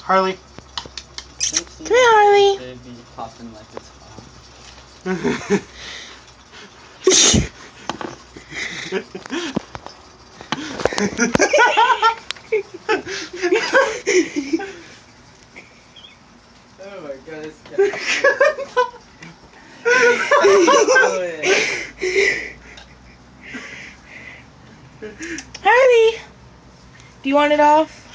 Harley. Come here, Harley. They'd be popping like it's hot. Oh my god, this Harley, do you want it off?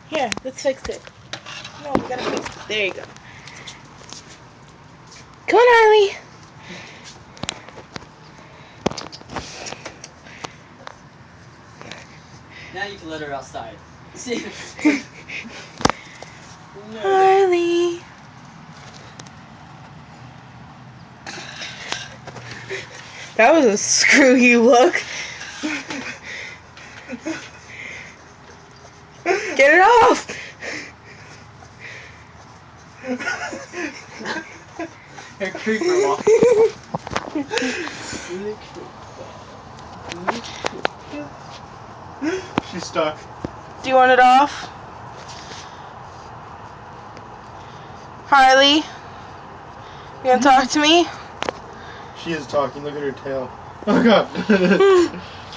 Here, let's fix it. No, we gotta fix it. There you go. Come on, Harley. Now you can let her outside. See? Harley. That was a screw you look. Get it off. Her creeper walk. She's stuck. Do you want it off? Harley? You wanna talk to me? She is talking. Look at her tail. Oh god.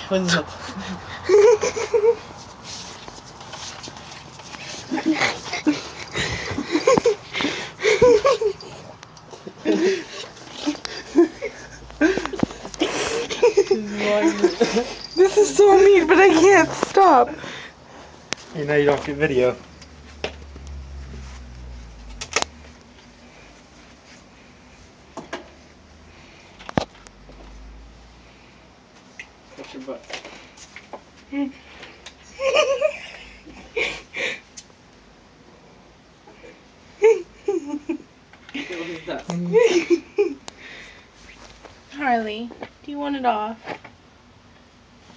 What's up? This is so mean, but I can't stop. Hey, now you don't get video. Push your butt. What is that? Harley, do you want it off?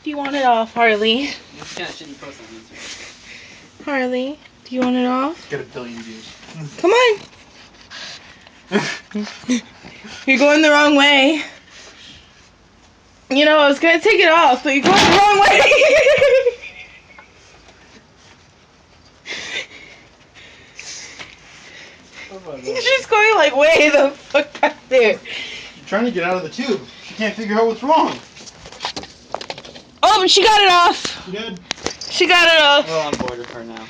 Do you want it off, Harley? This kind of shouldn't post on Instagram. Harley, do you want it off? Get 1 billion views. Come on. You're going the wrong way. You know, I was gonna take it off, but you're going the wrong way. Oh my god. She's going like way the fuck back there. She's trying to get out of the tube. She can't figure out what's wrong. Oh, but she got it off. She did. She got it off. We're on board with her now.